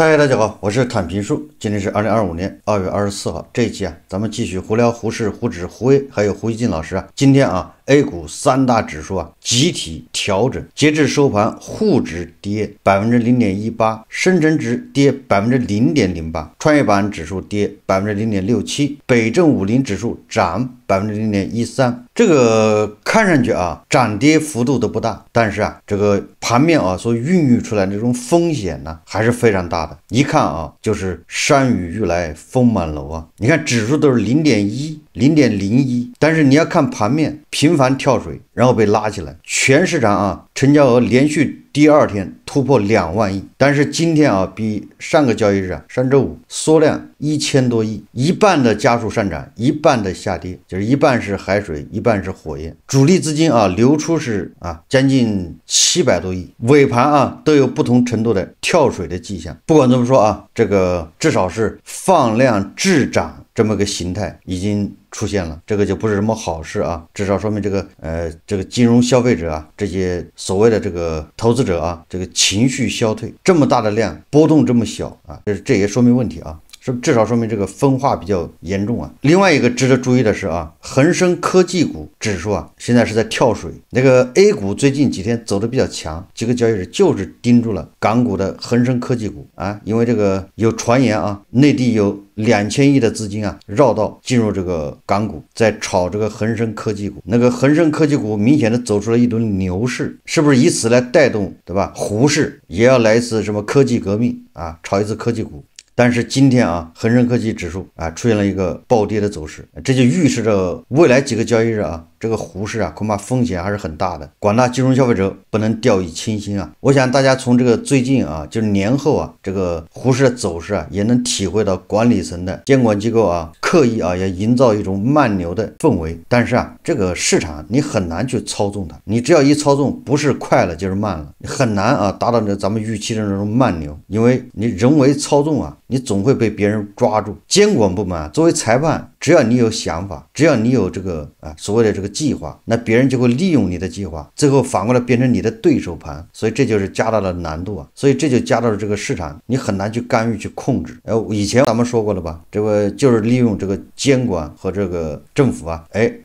嗨，大家好，我是侃评书。今天是2025年2月24号，这一期咱们继续胡聊胡适、胡指、胡威还有胡锡进老师今天A 股三大指数集体调整，截至收盘，沪指跌0.18%，深成指跌0.08%，创业板指数跌0.67%，北证50指数涨0.13%。这个看上去涨跌幅度都不大，但是这个盘面所孕育出来的这种风险呢，还是非常大的。一看就是山雨欲来风满楼你看指数都是0.1、0.01，但是你要看盘面频繁跳水，然后被拉起来，全市场成交额连续第二天突破2万亿，但是今天比上个交易日上周五缩量1000多亿，一半的家数上涨，一半的下跌，就是一半是海水，一半是火焰。主力资金流出是将近700多亿，尾盘都有不同程度的跳水的迹象。不管怎么说这个至少是放量滞涨这么个形态已经出现了，这个就不是什么好事至少说明这个金融消费者这些所谓的这个投资者这个情绪消退，这么大的量波动这么小这也说明问题至少说明这个分化比较严重另外一个值得注意的是恒生科技股指数现在是在跳水。那个 A 股最近几天走的比较强，几个交易日就是盯住了港股的恒生科技股因为这个有传言内地有2000亿的资金绕道进入这个港股，在炒这个恒生科技股。那个恒生科技股明显的走出了一轮牛市，是不是以此来带动对吧？胡适也要来一次什么科技革命炒一次科技股。但是今天恒生科技指数出现了一个暴跌的走势，这就预示着未来几个交易日这个胡适恐怕风险还是很大的，广大金融消费者不能掉以轻心我想大家从这个最近就是年后这个胡适的走势也能体会到管理层的监管机构刻意要营造一种慢牛的氛围。但是这个市场你很难去操纵它，你只要一操纵，不是快了就是慢了，你很难达到咱们预期的那种慢牛，因为你人为操纵你总会被别人抓住。监管部门作为裁判，只要你有想法，只要你有这个所谓的这个计划，那别人就会利用你的计划，最后反过来变成你的对手盘，所以这就是加大了难度所以这就加到了这个市场，你很难去干预去控制。以前咱们说过了吧，这个就是利用这个监管和这个政府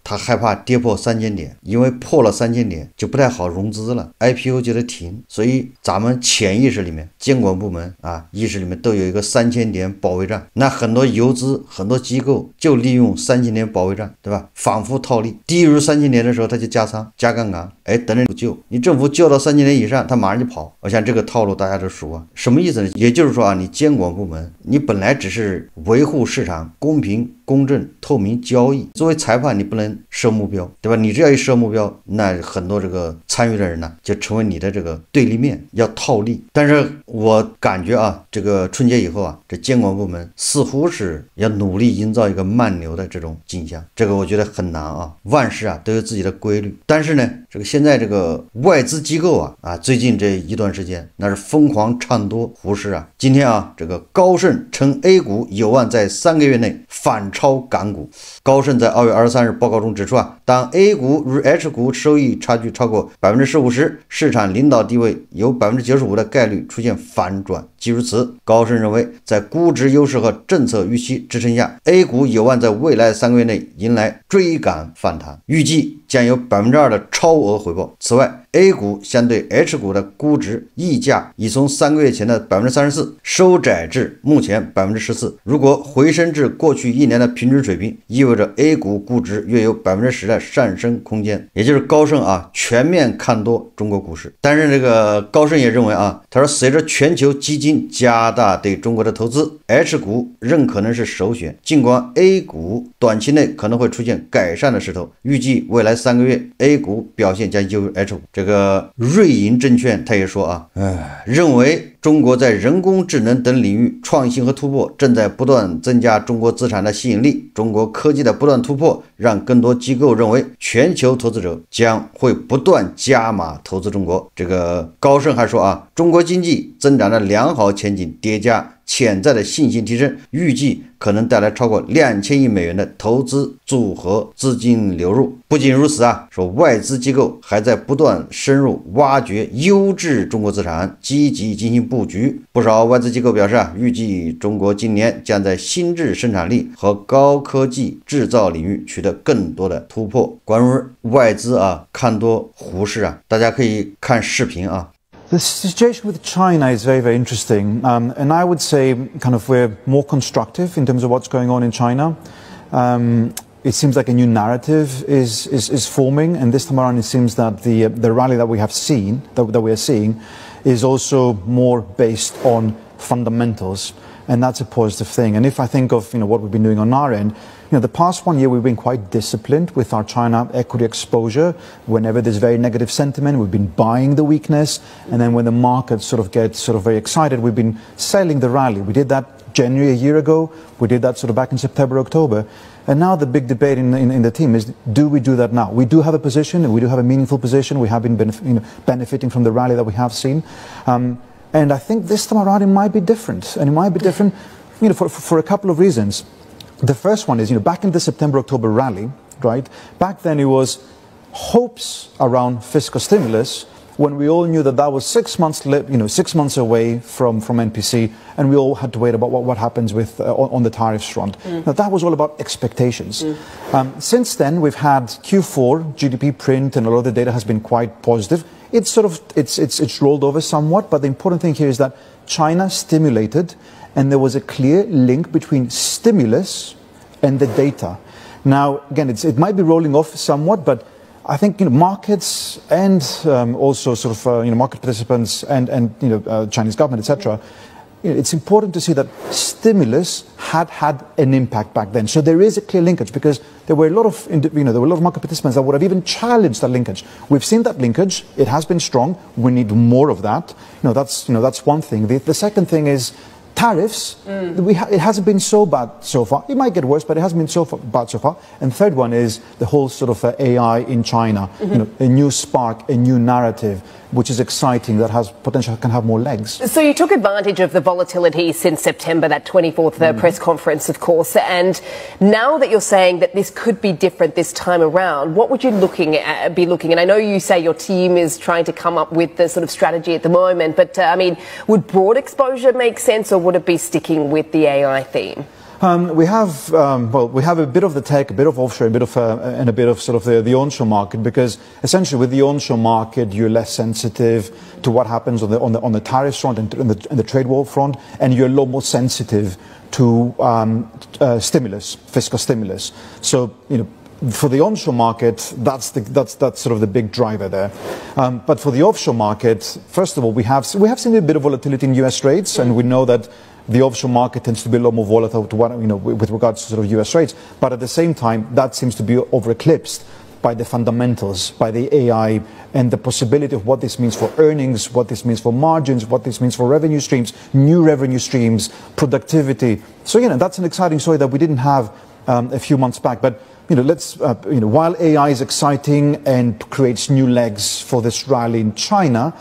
他害怕跌破3000点，因为破了3000点就不太好融资了， IPO 就得停，所以咱们潜意识里面监管部门意识里面都有一个3000点保卫战。那很多游资很多机构就利用3000点保卫战，对吧？反复套利，低于3000点的时候他就加仓加杠杆，等着救你，政府救到3000点以上他马上就跑。我想这个套路大家都熟什么意思呢？也就是说你监管部门你本来只是维护市场公平公正透明交易，作为裁判你不能设目标，对吧？你只要一设目标，那很多这个参与的人呢就成为你的这个对立面，要套利。但是我感觉这个春节以后这监管部门似乎是要努力营造一个慢牛的这种景象，这个我觉得很难万事都有自己的规律。但是呢，这个现在这个外资机构最近这一段时间那是疯狂唱多胡适今天这个高盛称 A 股有望在3个月内反超港股。高盛在2月23日报告中指出当 A 股与 H 股收益差距超过15%时，市场领导地位有95%的概率出现反转。基于此，高盛认为在估值优势和政策预期支撑下， A 股有望在未来3个月内迎来追赶反弹，预计将有2%的超额回报。此外，A 股相对 H 股的估值溢价已从3个月前的34%收窄至目前14%。如果回升至过去1年的平均水平，意味着 A 股估值约有10%的上升空间。也就是高盛全面看多中国股市。但是这个高盛也认为他说随着全球基金加大对中国的投资， H 股仍可能是首选，尽管 A 股短期内可能会出现改善的势头，预计未来3个月 A 股表现将优于 H 股。这个瑞银证券他也说认为中国在人工智能等领域创新和突破正在不断增加中国资产的吸引力，中国科技的不断突破让更多机构认为全球投资者将会不断加码投资中国。这个高盛还说啊，中国经济增长的良好前景叠加潜在的信心提升，预计可能带来超过2000亿美元的投资组合资金流入。不仅如此啊，说外资机构还在不断深入挖掘优质中国资产，积极进行布局。不少外资机构表示啊，预计中国今年将在新质生产力和高科技制造领域取得更多的突破。关于外资啊看多胡适啊，大家可以看视频啊。The situation with China is very, very interesting. And I would say kind of we're more constructive in terms of what's going on in China. It seems like a new narrative is forming. And this time around, it seems that the rally that we have seen, that we are seeing, is also more based on fundamentals. And that's a positive thing. And if I think of what we've been doing on our end, the past 1 year we've been quite disciplined with our China equity exposure. Whenever there's very negative sentiment, we've been buying the weakness. And then when the market gets very excited, we've been selling the rally. We did that January a year ago. We did that back in September, October. And now the big debate in the team is, do we do that now? We do have a position, and we do have a meaningful position. We have been benefiting from the rally that we have seen. And I think this time around it might be different. And it might be different for a couple of reasons. The first one is, back in the September-October rally, right? Back then it was hopes around fiscal stimulus when we all knew that was 6 months, 6 months away from NPC, and we all had to wait about what happens with on the tariffs front. Now that was all about expectations. Since then, we've had Q4 GDP print, and a lot of the data has been quite positive. It's it's rolled over somewhat, but the important thing here is that China stimulated, and there was a clear link between stimulus and the data. Now, again, it might be rolling off somewhat, but I think markets and also market participants and Chinese government, etc. It's important to see that stimulus had an impact back then. So there is a clear linkage, because there were a lot of market participants that would have even challenged that linkage. We've seen that linkage; it has been strong. We need more of that. That's one thing. The second thing is tariffs. It hasn't been so bad so far. It might get worse, but it hasn't been so bad so far. And third one is the whole AI in China. A new spark, a new narrative, which is exciting, that has potential, can have more legs. So you took advantage of the volatility since September, that 24th press conference, of course. And now that you're saying that this could be different this time around, what would you be looking? And I know you say your team is trying to come up with the strategy at the moment, but would broad exposure make sense, or would it be sticking with the AI theme? We have a bit of the tech, a bit of offshore, and a bit of the onshore market, because essentially with the onshore market you're less sensitive to what happens on the tariffs front and the trade war front, and you're a lot more sensitive to stimulus, fiscal stimulus. So for the onshore market, that's the big driver there. But for the offshore market, first of all, we have seen a bit of volatility in US rates, and we know that the offshore market tends to be a lot more volatile to with regards to US rates. But at the same time, that seems to be over-eclipsed by the fundamentals, by the AI, and the possibility of what this means for earnings, what this means for margins, what this means for revenue streams, new revenue streams, productivity. So that's an exciting story that we didn't have a few months back. But while AI is exciting and creates new legs for this rally in China,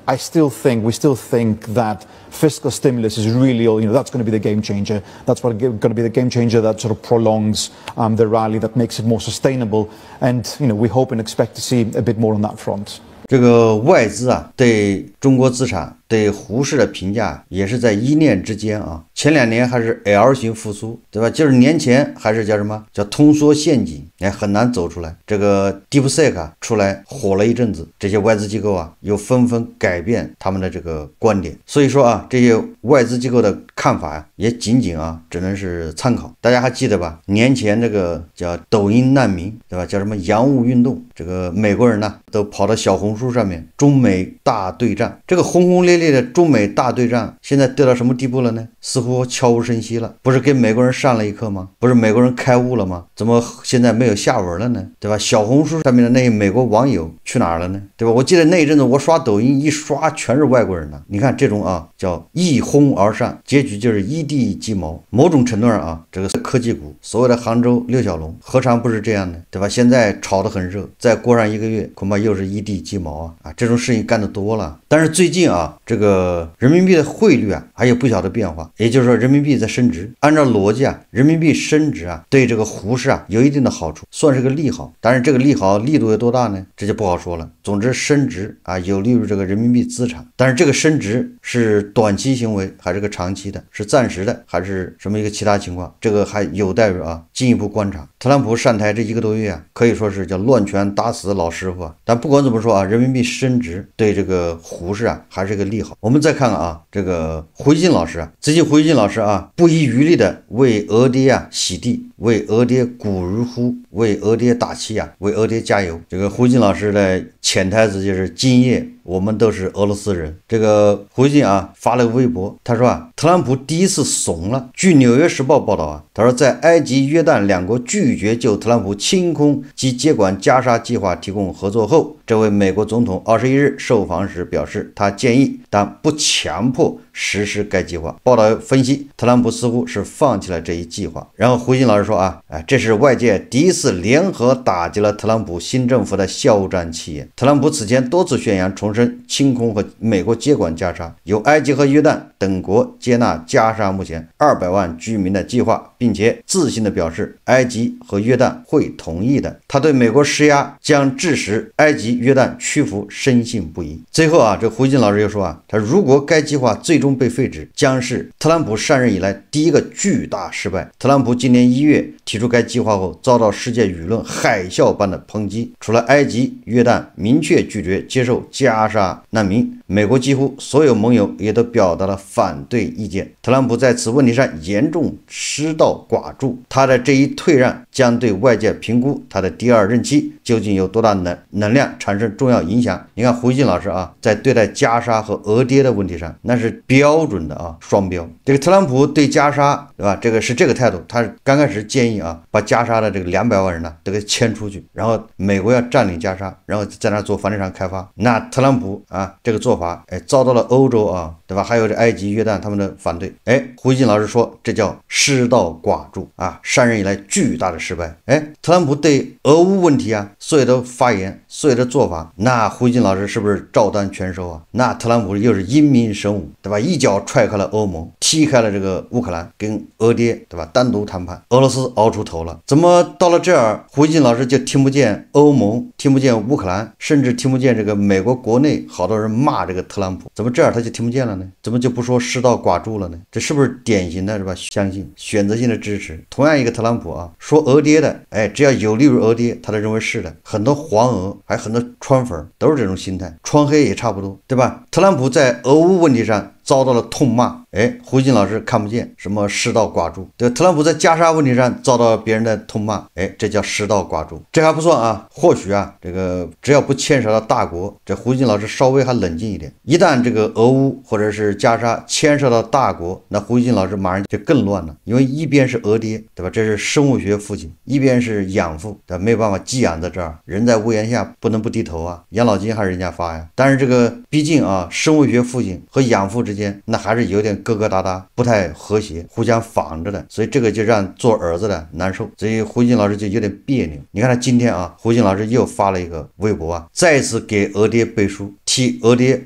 we still think that fiscal stimulus is really, that's going to be the game changer. That's going to be the game changer that prolongs the rally, that makes it more sustainable. And we hope and expect to see a bit more on that front. 这个外资啊，对中国资产、对胡适的评价也是在一念之间啊。前2年还是 L 型复苏，对吧？就是年前还是叫什么？叫通缩陷阱，很难走出来。这个 DeepSeek 啊出来火了一阵子，这些外资机构啊又纷纷改变他们的这个观点。所以说啊，这些外资机构的看法啊，也仅仅啊只能是参考。大家还记得吧？年前这个叫抖音难民，对吧？叫什么洋务运动？这个美国人呢都跑到小红书上面，中美大对战，这个轰轰烈烈烈的中美大对战现在跌到什么地步了呢？似乎悄无声息了。不是给美国人上了一课吗？不是美国人开悟了吗？怎么现在没有下文了呢？对吧？小红书上面的那些美国网友去哪儿了呢？对吧？我记得那一阵子我刷抖音一刷全是外国人呢。你看这种啊叫一哄而上，结局就是一地鸡毛。某种程度上啊，这个科技股所谓的杭州六小龙何尝不是这样呢？对吧？现在炒得很热，再过上1个月恐怕又是一地鸡毛啊！这种事情干得多了。但是最近啊，这个人民币的汇率啊还有不小的变化，也就是说人民币在升值。按照逻辑啊，人民币升值啊对这个胡适啊有一定的好处，算是个利好。但是这个利好力度有多大呢？这就不好说了。总之升值啊有利于这个人民币资产，但是这个升值是短期行为还是个长期的，是暂时的还是什么一个其他情况，这个还有待于进一步观察。特朗普上台这1个多月啊，可以说是叫乱拳打死老师傅啊。但不管怎么说啊，人民币升值对这个胡适啊还是个利好。我们再看看啊，这个胡锡进老师啊，最近胡锡进老师啊不遗余力的为俄爹啊洗地，为俄爹鼓如呼，为俄爹打气啊，为俄爹加油。这个胡锡进老师的潜台词就是今夜我们都是俄罗斯人。这个胡锡进啊发了个微博，他说啊，特朗普第一次怂了。据纽约时报报道啊，他说在埃及、约旦两国拒绝就特朗普清空及接管加沙计划提供合作后，这位美国总统21日受访时表示，他建议但不强迫实施该计划。报道分析，特朗普似乎是放弃了这一计划。然后胡锡进老师说啊，这是外界第一次联合打击了特朗普新政府的肖战企业。特朗普此前多次宣扬重申清空和美国接管加沙，由埃及和约旦等国接纳加沙目前200万居民的计划，并且自信地表示埃及和约旦会同意的。他对美国施压将致使埃及、约旦屈服深信不疑。最后啊，这胡锡进老师又说啊，他如果该计划最终被废止，将是特朗普上任以来第一个巨大失败。特朗普今年1月提出该计划后，遭到世界舆论海啸般的抨击。除了埃及、约旦明确拒绝接受加沙难民，美国几乎所有盟友也都表达了反对意见。特朗普在此问题上严重失道寡助，他的这一退让将对外界评估他的第2任期究竟有多大能量产生重要影响。你看胡锡进老师啊，在对待加沙和俄爹的问题上，那是标准的双标。这个特朗普对加沙，对吧？这个是这个态度，他刚开始建议把加沙的这个200万人呢都给迁出去，然后美国要占领加沙，然后在那做房地产开发。那特朗普这个做法遭到了欧洲对吧？还有这埃及、约旦他们的反对。胡锡进老师说这叫失道寡助上任以来巨大的失败。特朗普对俄乌问题所有的发言、所有的做法，那胡锡进老师是不是照单全收那特朗普又是英明神武，对吧？一脚踹开了欧盟，踢开了这个乌克兰，跟俄爹，对吧？单独谈判，俄罗斯熬出头了。怎么到了这儿，胡锡进老师就听不见欧盟，听不见乌克兰，甚至听不见这个美国国内好多人骂这个特朗普？怎么这样他就听不见了呢？怎么就不说失道寡助了呢？这是不是典型的是吧？相信选择性的支持。同样一个特朗普说俄爹的，只要有利于俄爹，他都认为是的。很多黄俄还很多川粉都是这种心态，川黑也差不多，对吧？特朗普在俄乌问题上遭到了痛骂，胡锡进老师看不见什么失道寡助。对，特朗普在加沙问题上遭到别人的痛骂，这叫失道寡助。这还不算或许这个只要不牵扯到大国，这胡锡进老师稍微还冷静一点。一旦这个俄乌或者是加沙牵涉到大国，那胡锡进老师马上就更乱了，因为一边是俄爹，对吧？这是生物学父亲，一边是养父，对吧？没有办法寄养在这儿，人在屋檐下不能不低头养老金还是人家发呀。但是这个毕竟生物学父亲和养父之间那还是有点疙疙瘩瘩，不太和谐，互相防着的，所以这个就让做儿子的难受，所以胡锡进老师就有点别扭。你看他今天胡锡进老师又发了一个微博再次给俄爹背书，替俄爹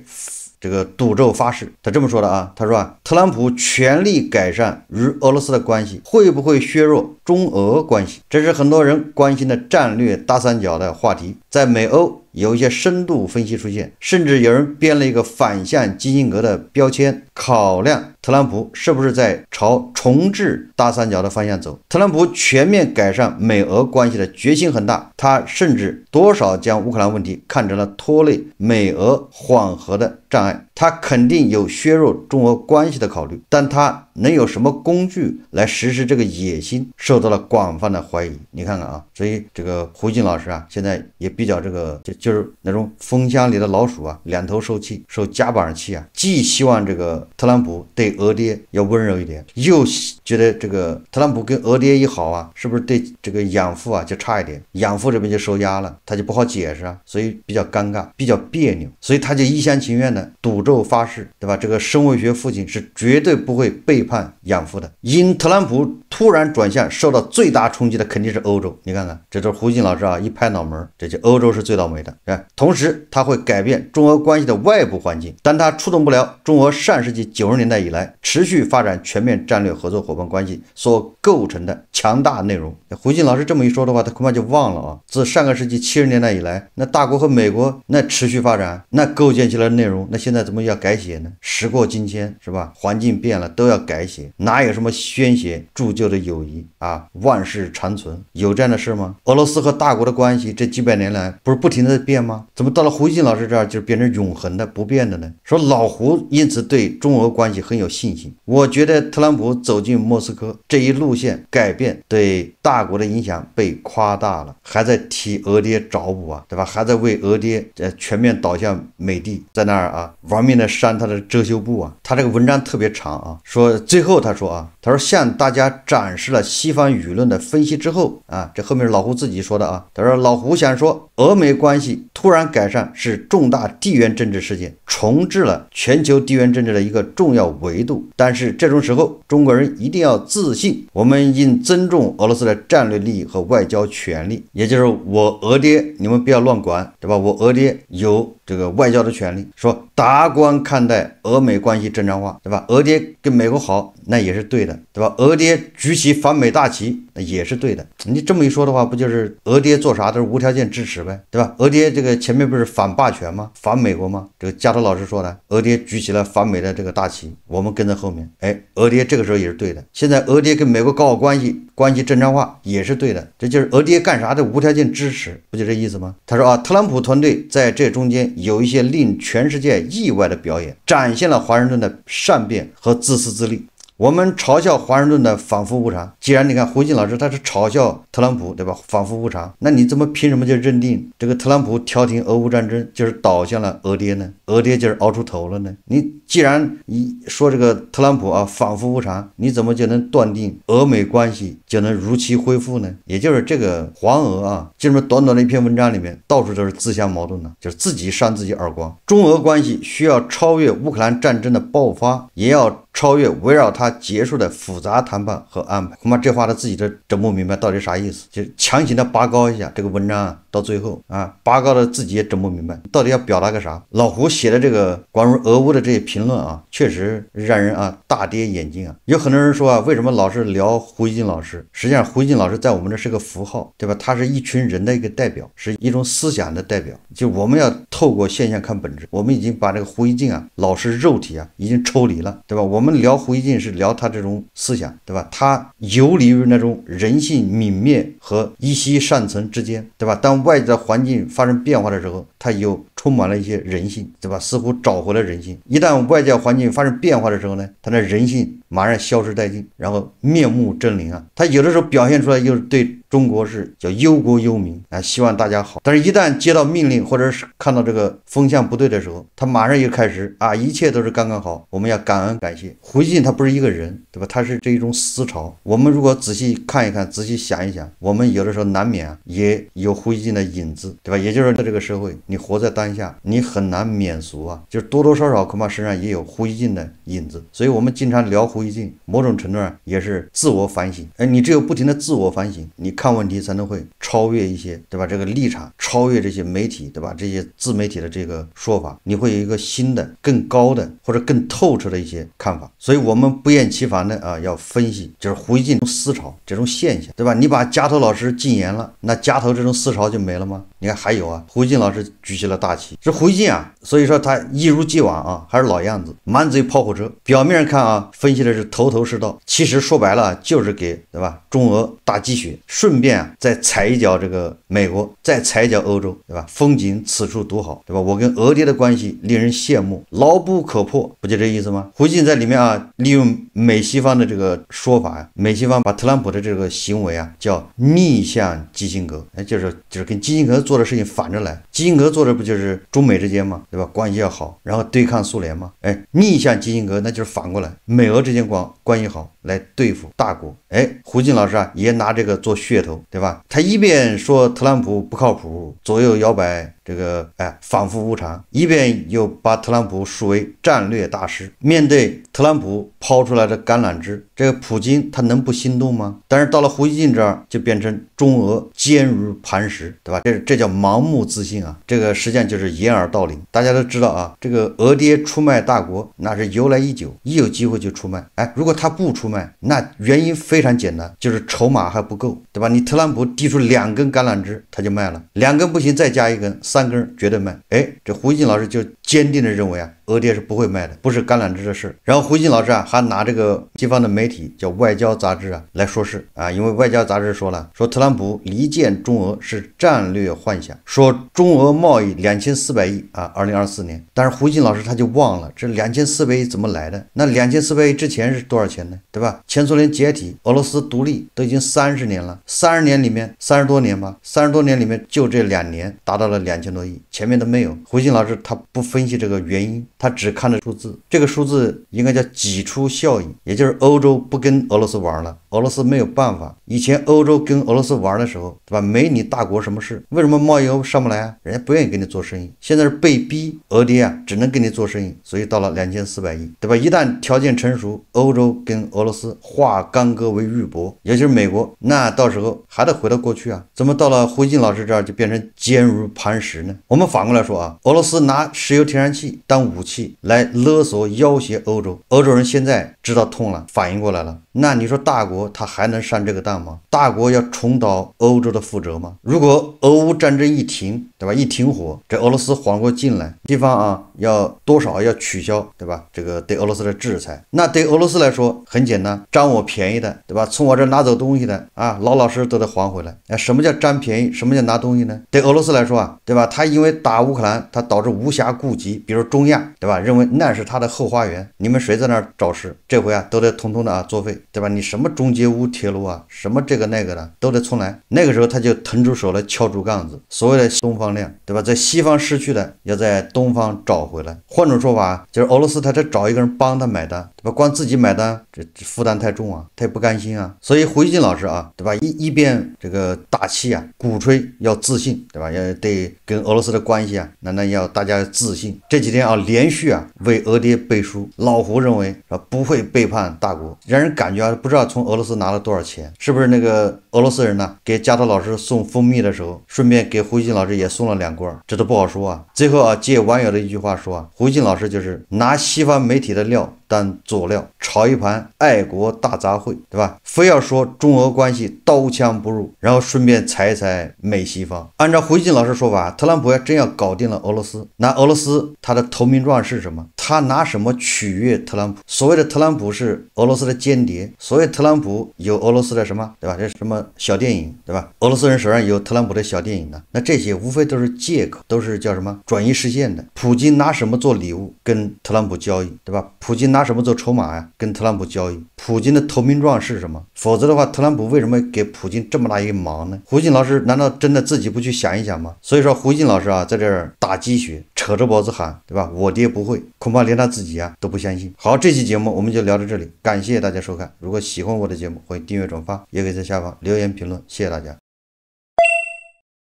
这个赌咒发誓。他这么说的他说特朗普全力改善与俄罗斯的关系，会不会削弱中俄关系？这是很多人关心的战略大三角的话题。在美欧有一些深度分析出现，甚至有人编了一个反向基辛格的标签，考量特朗普是不是在朝重置大三角的方向走。特朗普全面改善美俄关系的决心很大，他甚至多少将乌克兰问题看成了拖累美俄缓和的障碍。他肯定有削弱中俄关系的考虑，但他能有什么工具来实施这个野心，受到了广泛的怀疑。你看看啊，所以这个胡锦老师啊，现在也比较这个就是那种风箱里的老鼠啊，两头受气，受夹板气啊，既希望这个特朗普对俄爹要温柔一点，又觉得这个特朗普跟俄爹一好啊，是不是对这个养父啊就差一点，养父这边就受压了，他就不好解释啊，所以比较尴尬，比较别扭，所以他就一厢情愿的赌咒发誓，对吧？这个生物学父亲是绝对不会背叛养父的。因特朗普突然转向，受到最大冲击的肯定是欧洲。你看看，这都是胡锦老师啊一拍脑门，这就欧洲是最倒霉的。同时，他会改变中俄关系的外部环境，但他触动不了中俄上世纪90年代以来持续发展全面战略合作伙伴关系所构成的强大内容。胡锦老师这么一说的话，他恐怕就忘了啊，自上个世纪70年代以来，那大国和美国那持续发展，那构建起来的内容，那现在怎么要改写呢？时过境迁，是吧？环境变了，都要改写，哪有什么宣写铸就的友谊啊？万世长存，有这样的事吗？俄罗斯和大国的关系这几百年来不是不停的变吗？怎么到了胡锦老师这儿就变成永恒的不变的呢？说老胡因此对中俄关系很有信心。我觉得特朗普走进莫斯科这一路线改变对大国的影响被夸大了，还在替俄爹找补啊，对吧？还在为俄爹全面倒向美帝，在那儿啊玩命的扇他的遮羞布啊。他这个文章特别长啊，说最后他说向大家展示了西方舆论的分析之后啊，这后面是老胡自己说的啊，他说老胡想说俄美关系突然改善是重大地缘政治事件，重置了全球地缘政治的一个重要维度，但是这种时候中国人一定要自信，我们应尊重俄罗斯的战略利益和外交权利，也就是我俄爹你们不要乱管，对吧？我俄爹有这个外交的权利，说达观看待俄美关系正常化，对吧？俄爹跟美国好，那也是对的，对吧？俄爹举起反美大旗，那也是对的。你这么一说的话，不就是俄爹做啥都是无条件支持呗，对吧？俄爹这个前面不是反霸权吗？反美国吗？这个加州老师说的，俄爹举起了反美的这个大旗，我们跟在后面，俄爹这个时候也是对的。现在俄爹跟美国搞好关系，关系正常化也是对的，这就是俄爹干啥的无条件支持，不就这意思吗？他说特朗普团队在这中间有一些令全世界意外的表演，展现了华盛顿的善变和自私自利。我们嘲笑华盛顿的反复无常，既然你看胡锦老师他是嘲笑特朗普，对吧？反复无常，那你怎么凭什么就认定这个特朗普调停俄乌战争就是倒向了俄爹呢？俄爹就是熬出头了呢？你既然说这个特朗普反复无常，你怎么就能断定俄美关系就能如期恢复呢？也就是这个黄俄就这么短短的一篇文章里面，到处都是自相矛盾的，就是自己扇自己耳光。中俄关系需要超越乌克兰战争的爆发，也要超越围绕它结束的复杂谈判和安排。恐怕这话他自己都整不明白到底啥意思，就强行的拔高一下这个文章到最后拔高的自己也整不明白到底要表达个啥。老胡写的这个关于俄乌的这些评论确实让人大跌眼镜有很多人说为什么老是聊胡锡进老师？实际上胡锡进老师在我们这是个符号，对吧？他是一群人的一个代表，是一种思想的代表。就我们要透过现象看本质，我们已经把这个胡锡进老师肉体已经抽离了，对吧？我们聊胡锡进是聊他这种思想，对吧？他游离于那种人性泯灭和一息尚存之间，对吧？当外在环境发生变化的时候，他又充满了一些人性，对吧？似乎找回了人性。一旦外在环境发生变化的时候呢，他的人性马上消失殆尽，然后面目狰狞他有的时候表现出来又是对中国是叫忧国忧民希望大家好，但是一旦接到命令或者是看到这个风向不对的时候，他马上又开始一切都是刚刚好，我们要感恩感谢。胡锡进他不是一个人，对吧？他是这一种思潮。我们如果仔细看一看，仔细想一想，我们有的时候难免也有胡锡进的影子，对吧？也就是在这个社会，你活在当下，你很难免俗就是多多少少恐怕身上也有胡锡进的影子。所以我们经常聊胡锡进，某种程度上也是自我反省。你只有不停的自我反省，你看问题才能会超越一些，对吧？这个立场超越这些媒体，对吧？这些自媒体的这个说法，你会有一个新的更高的或者更透彻的一些看法。所以我们不厌其烦的要分析就是胡锡进思潮这种现象，对吧？你把加头老师禁言了，那加头这种思潮就没了吗？你看还有胡锡进老师举起了大旗。这胡锡进啊，所以说他一如既往啊，还是老样子，满嘴跑火车。表面上看啊，分析的是头头是道，其实说白了就是给对吧中俄打鸡血，顺便啊再踩一脚这个美国，再踩一脚欧洲，对吧？风景此处独好，对吧？我跟俄爹的关系令人羡慕，牢不可破，不就这意思吗？胡锡进在里面啊，利用美西方的这个说法呀，美西方把特朗普的这个行为啊叫逆向基辛格，就是跟基辛格做的事情反着来。基辛格做的不就是中美之间吗？对吧？关系要好，然后对抗苏联吗？逆向基辛格那就是反过来，美俄之间关系好来对付大国。胡锡进老师啊也拿这个做噱头，对吧？他一边说特朗普不靠谱，左右摇摆，这个反复无常，一边又把特朗普树为战略大师。面对特朗普抛出来的橄榄枝，这个普京他能不心动吗？但是到了胡锡进这儿就变成中俄坚如磐石，对吧？这叫盲目自信啊，这个实际上就是掩耳盗铃。大家都知道啊，这个俄爹出卖大国那是由来已久，一有机会就出卖。如果他不出卖，那原因非常简单，就是筹码还不够，对吧？你特朗普递出2根橄榄枝他就卖了，2根不行再加1根，3根绝对卖。这胡锡进老师就坚定的认为啊，俄爹是不会卖的，不是橄榄枝的事。然后胡锡进老师啊还拿这个西方的媒体叫外交杂志啊来说事啊，因为外交杂志说特朗普离间中俄是战略幻想，说中俄贸易2400亿啊，2024年。但是胡锡进老师他就忘了这2400亿怎么来的？那2400亿之前是多少钱呢？对吧？前苏联解体，俄罗斯独立都已经30年了，30年里面30多年吧，30多年里面就这2年达到了2000多亿，前面都没有。胡锡进老师他不分析这个原因，他只看着数字，这个数字应该叫挤出效应，也就是欧洲不跟俄罗斯玩了，俄罗斯没有办法。以前欧洲跟俄罗斯玩的时候，对吧？没你大国什么事，为什么贸易额上不来啊？人家不愿意跟你做生意。现在是被逼，俄爹啊只能跟你做生意，所以到了2400亿，对吧？一旦条件成熟，欧洲跟俄罗斯化干戈为玉帛，尤其是美国，那到时候还得回到过去啊。怎么到了胡锡进老师这儿就变成坚如磐石呢？我们反过来说啊，俄罗斯拿石油天然气当武器来勒索要挟欧洲，欧洲人现在知道痛了，反应过来了。那你说大国他还能上这个当吗？大国要重蹈欧洲的覆辙吗？如果俄乌战争一停，对吧？一停火，这俄罗斯缓过劲来，地方啊要多少要取消，对吧？这个对俄罗斯的制裁，那对俄罗斯来说很简单，占我便宜的，对吧？从我这拿走东西的啊，老老实实都得还回来。什么叫占便宜？什么叫拿东西呢？对俄罗斯来说啊，对吧？他因为打乌克兰，他导致无暇顾及，比如中亚，对吧？认为那是他的后花园，你们谁在那儿找事？这回啊都得统统的作废，对吧？你什么中捷乌铁路啊，什么这个那个的都得重来。那个时候他就腾出手来敲竹杠子，所谓的东方亮，对吧？在西方失去的要在东方找回来。换种说法就是俄罗斯他得找一个人帮他买单，对吧？光自己买单这负担太重啊，他也不甘心啊。所以胡锡进老师啊，对吧？一边这个大气啊，鼓吹要自信，对吧？要对跟俄罗斯的关系啊，那要大家自信。这几天啊，连续啊为俄爹背书。老胡认为不会背叛大国，让人感觉啊不知道从俄罗斯拿了多少钱，是不是那个俄罗斯人呢给加藤老师送蜂蜜的时候，顺便给胡锡进老师也送了2罐，这都不好说啊。最后啊，借网友的一句话说啊，胡锡进老师就是拿西方媒体的料当佐料，炒一盘爱国大杂烩，对吧？非要说中俄关系刀枪不入，然后顺便踩一踩美西方。按照胡锡进老师说法，特朗普要真要搞定了俄罗斯，那俄罗斯他的投名状是什么？他拿什么取悦特朗普？所谓的特朗普是俄罗斯的间谍，所谓特朗普有俄罗斯的什么，对吧？这什么小电影，对吧？俄罗斯人手上有特朗普的小电影的，那这些无非都是借口，都是叫什么转移视线的。普京拿什么做礼物跟特朗普交易，对吧？普京拿什么做筹码呀？跟特朗普交易。普京的投名状是什么？否则的话，特朗普为什么给普京这么大一个忙呢？胡锡进老师难道真的自己不去想一想吗？所以说胡锡进老师啊，在这儿打鸡血，扯着脖子喊，对吧？我爹不会，恐怕连他自己啊都不相信。好，这期节目我们就聊到这里，感谢大家收看。如果喜欢我的节目，欢迎订阅转发，也可以在下方留言评论，谢谢大家。